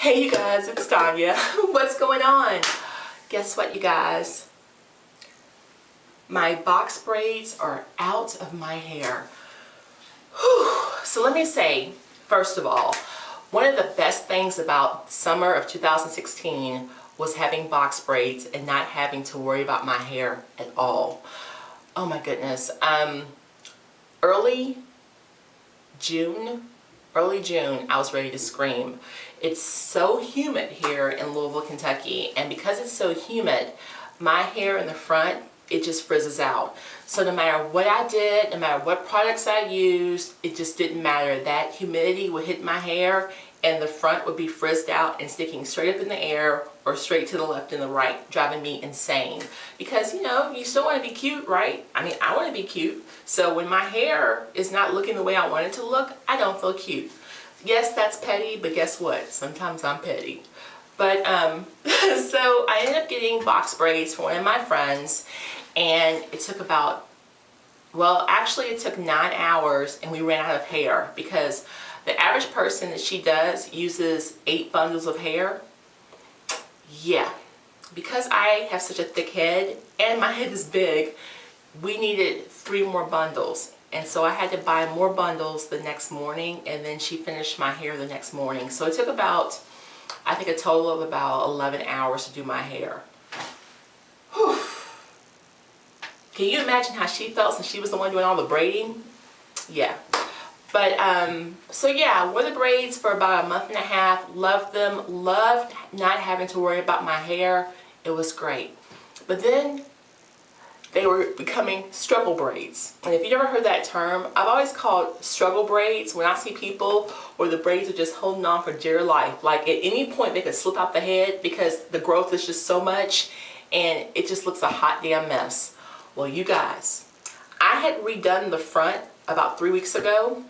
Hey you guys, it's Tanya. What's going on? Guess what, you guys? My box braids are out of my hair. Whew. So let me say, first of all, one of the best things about summer of 2016 was having box braids and not having to worry about my hair at all. Oh my goodness. Early June, I was ready to scream. It's so humid here in Louisville, Kentucky, and because it's so humid, my hair in the front, it just frizzes out. So no matter what I did, no matter what products I used, it just didn't matter. That humidity would hit my hair and the front would be frizzed out and sticking straight up in the air or straight to the left and the right, driving me insane. Because, you know, you still want to be cute, right? I mean, I want to be cute. So when my hair is not looking the way I want it to look, I don't feel cute. Yes, that's petty, but guess what? Sometimes I'm petty. But, so I ended up getting box braids from one of my friends, and it took about, well, actually it took 9 hours and we ran out of hair because the average person that she does uses 8 bundles of hair. Yeah, because I have such a thick head and my head is big, we needed 3 more bundles. And so I had to buy more bundles the next morning, and then she finished my hair the next morning. So it took about, I think, a total of about 11 hours to do my hair. Whew. Can you imagine how she felt since she was the one doing all the braiding? Yeah. But, so yeah, I wore the braids for about a month and a half. Loved them. Loved not having to worry about my hair. It was great. But then they were becoming struggle braids. And if you never heard that term, I've always called struggle braids when I see people where the braids are just holding on for dear life. Like at any point they could slip out the head because the growth is just so much and it just looks a hot damn mess. Well, you guys, I had redone the front about 3 weeks ago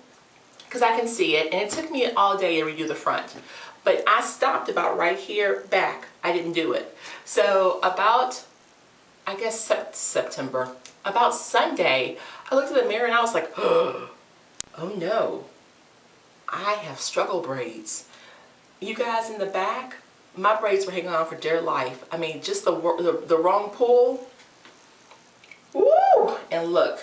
because I can see it, and it took me all day to redo the front. But I stopped about right here back. I didn't do it. So about, I guess September, about Sunday, I looked at the mirror and I was like, oh no, I have struggle braids. You guys in the back, my braids were hanging on for dear life. I mean, just the wrong pull. Woo! And look,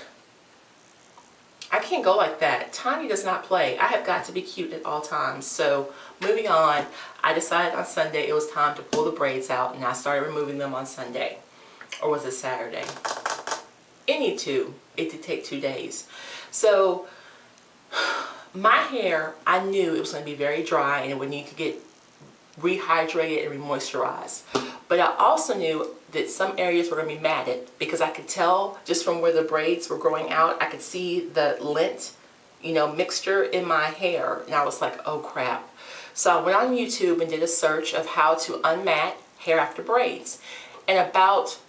I can't go like that. Tanya does not play. I have got to be cute at all times. So moving on, I decided on Sunday it was time to pull the braids out, and I started removing them on Sunday. Or was it Saturday? Any two. It did take 2 days. So my hair, I knew it was going to be very dry and it would need to get rehydrated and remoisturized. But I also knew that some areas were going to be matted because I could tell just from where the braids were growing out, I could see the lint, you know, mixture in my hair, and I was like, oh crap. So I went on YouTube and did a search of how to unmat hair after braids, and about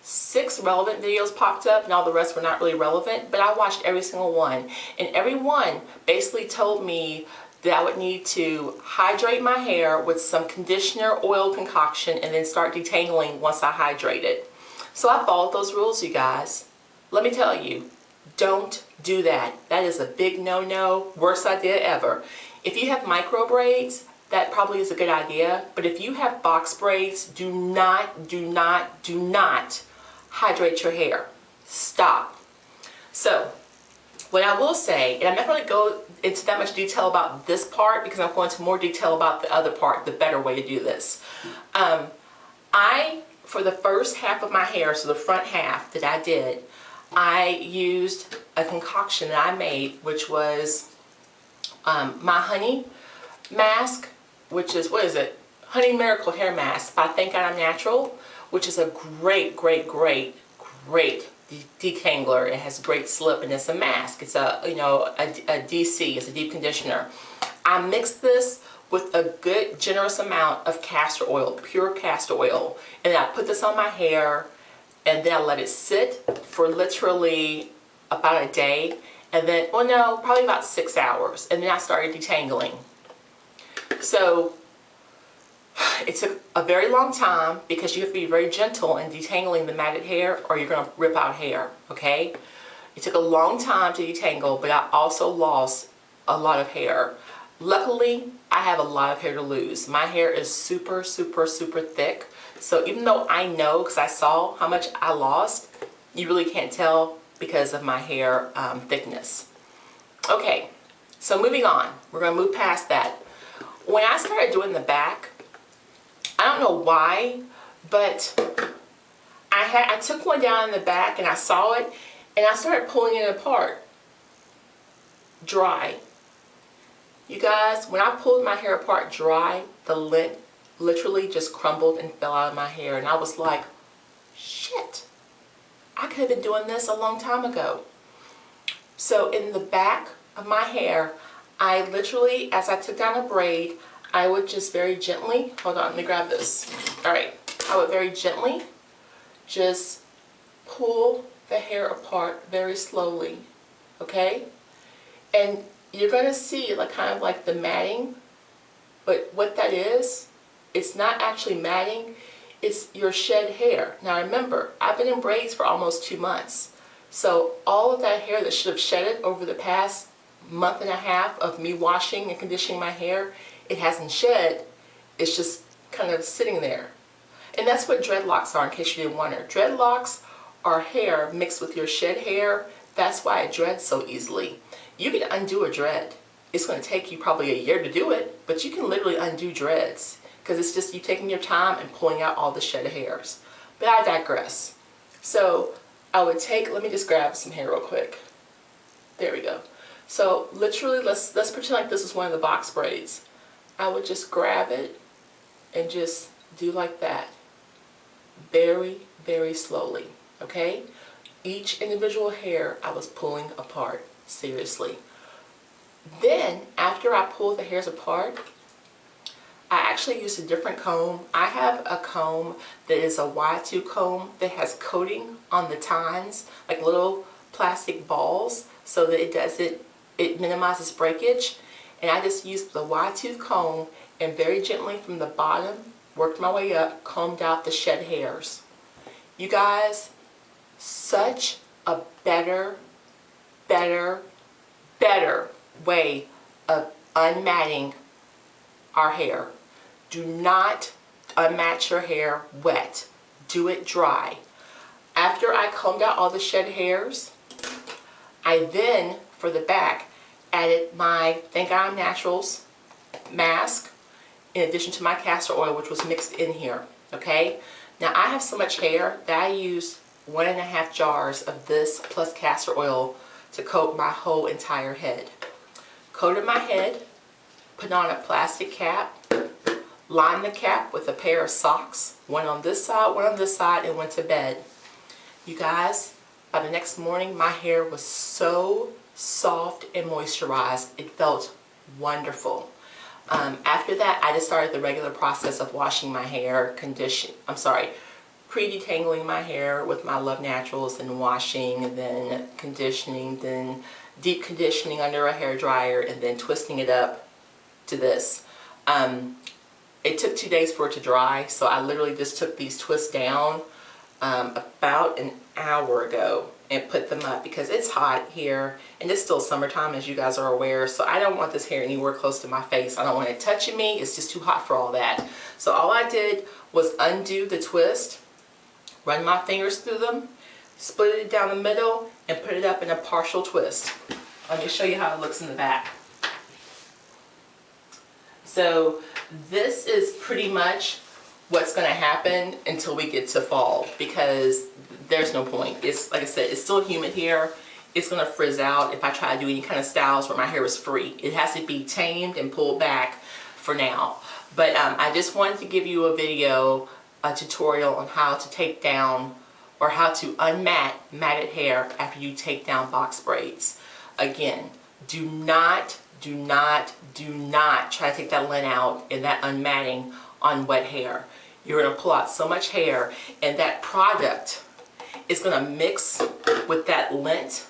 6 relevant videos popped up, and all the rest were not really relevant, but I watched every single one, and every one basically told me that I would need to hydrate my hair with some conditioner oil concoction and then start detangling once I hydrate it. So I followed those rules, you guys. Let me tell you, don't do that. That is a big no-no, worst idea ever. If you have micro braids, that probably is a good idea, but if you have box braids, do not hydrate your hair. Stop. So what I will say, and I'm not going to go into that much detail about this part because I'm going into more detail about the other part, the better way to do this. For the first half of my hair, so the front half that I did, I used a concoction that I made, which was my honey mask, which is, what is it? Honey Miracle Hair Mask by Thank God I'm Natural, which is a great detangler. It has great slip and it's a mask. It's a, you know, a DC, it's a deep conditioner. I mixed this with a good generous amount of castor oil, pure castor oil, and I put this on my hair, and then I let it sit for literally about a day, and then, well no, probably about 6 hours, and then I started detangling. So it took a very long time because you have to be very gentle in detangling the matted hair or you're going to rip out hair, okay? It took a long time to detangle, but I also lost a lot of hair. Luckily, I have a lot of hair to lose. My hair is super, super, super thick. So even though I know, because I saw how much I lost, you really can't tell because of my hair thickness. Okay, so moving on. We're going to move past that. When I started doing the back, I don't know why, but I took one down in the back and I saw it and I started pulling it apart. Dry. You guys, when I pulled my hair apart dry, the lint literally just crumbled and fell out of my hair, and I was like, shit, I could have been doing this a long time ago. So in the back of my hair, I literally, as I took down a braid, I would just very gently, hold on, let me grab this. Alright, I would very gently just pull the hair apart very slowly, okay? And you're going to see like kind of like the matting, but what that is, it's not actually matting, it's your shed hair. Now remember, I've been in braids for almost 2 months. So all of that hair that should have shedded over the past month and a half of me washing and conditioning my hair, it hasn't shed, it's just kind of sitting there. And that's what dreadlocks are, in case you didn't wonder. Dreadlocks are hair mixed with your shed hair. That's why it dreads so easily. You can undo a dread. It's going to take you probably a year to do it, but you can literally undo dreads because it's just you taking your time and pulling out all the shed hairs. But I digress. So I would take, let me just grab some hair real quick. There we go. So literally, let's pretend like this is one of the box braids. I would just grab it and just do like that. Very, very slowly, okay? Each individual hair I was pulling apart, seriously. Then, after I pulled the hairs apart, I actually used a different comb. I have a comb that is a Y2 comb that has coating on the tines, like little plastic balls, so that it minimizes breakage. And I just used the Y2 comb and very gently from the bottom, worked my way up, combed out the shed hairs. You guys, such a better way of unmatting our hair. Do not unmat your hair wet. Do it dry. After I combed out all the shed hairs, I then, for the back, added my Thank God I'm Naturals mask in addition to my castor oil, which was mixed in here, okay? Now I have so much hair that I used 1.5 jars of this plus castor oil to coat my whole entire head. Coated my head, put on a plastic cap, lined the cap with a pair of socks, one on this side, and went to bed. You guys, by the next morning, my hair was so soft and moisturized. It felt wonderful. After that, I just started the regular process of washing my hair, pre-detangling my hair with my Love Naturals, and washing, and then conditioning, then deep conditioning under a hair dryer, and then twisting it up to this. It took 2 days for it to dry, so I literally just took these twists down about an hour ago and put them up because it's hot here and it's still summertime, as you guys are aware, so I don't want this hair anywhere close to my face. I don't want it touching me. It's just too hot for all that. So all I did was undo the twist, run my fingers through them, split it down the middle, and put it up in a partial twist. Let me show you how it looks in the back. So this is pretty much what's going to happen until we get to fall, because there's no point. It's like I said, it's still humid here. It's going to frizz out if I try to do any kind of styles where my hair is free. It has to be tamed and pulled back for now. But I just wanted to give you a video, a tutorial on how to take down or how to unmat matted hair after you take down box braids. Again, do not try to take that lint out and that unmatting on wet hair. You're going to pull out so much hair, and that product is going to mix with that lint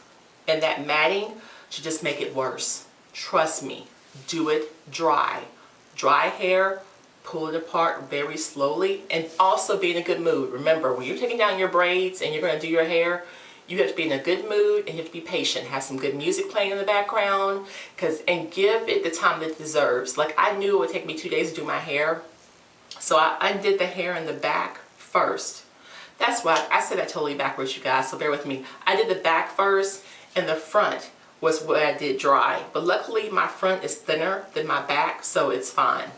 and that matting to just make it worse. Trust me, do it dry. Dry hair, pull it apart very slowly, and also be in a good mood. Remember, when you're taking down your braids and you're going to do your hair, You have to be in a good mood and you have to be patient. Have some good music playing in the background, and give it the time that it deserves. Like, I knew it would take me 2 days to do my hair, so I did the hair in the back first. That's why I said that totally backwards, you guys, so bear with me. I did the back first, and the front was what I did dry. But luckily, my front is thinner than my back, so it's fine.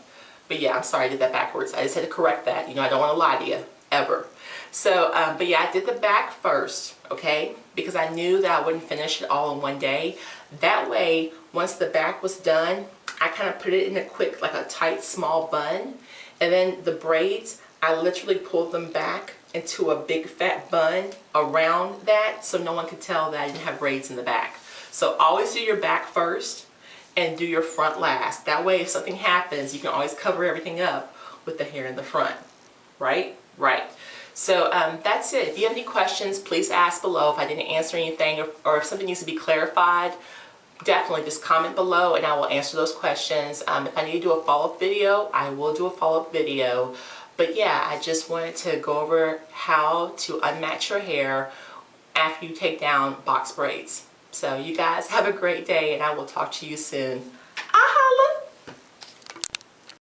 But yeah, I'm sorry I did that backwards. I just had to correct that. You know, I don't want to lie to you, ever. So, but yeah, I did the back first, okay? Because I knew that I wouldn't finish it all in one day. That way, once the back was done, I kind of put it in a quick, like a tight, small bun. And then the braids, I literally pulled them back into a big fat bun around that, so no one could tell that I didn't have braids in the back. So always do your back first and do your front last. That way, if something happens, you can always cover everything up with the hair in the front. Right? Right. So that's it. If you have any questions, please ask below. If I didn't answer anything, or if something needs to be clarified, definitely just comment below and I will answer those questions. If I need to do a follow-up video, I will do a follow-up video. But yeah, I just wanted to go over how to unmatch your hair after you take down box braids. So you guys have a great day, and I will talk to you soon.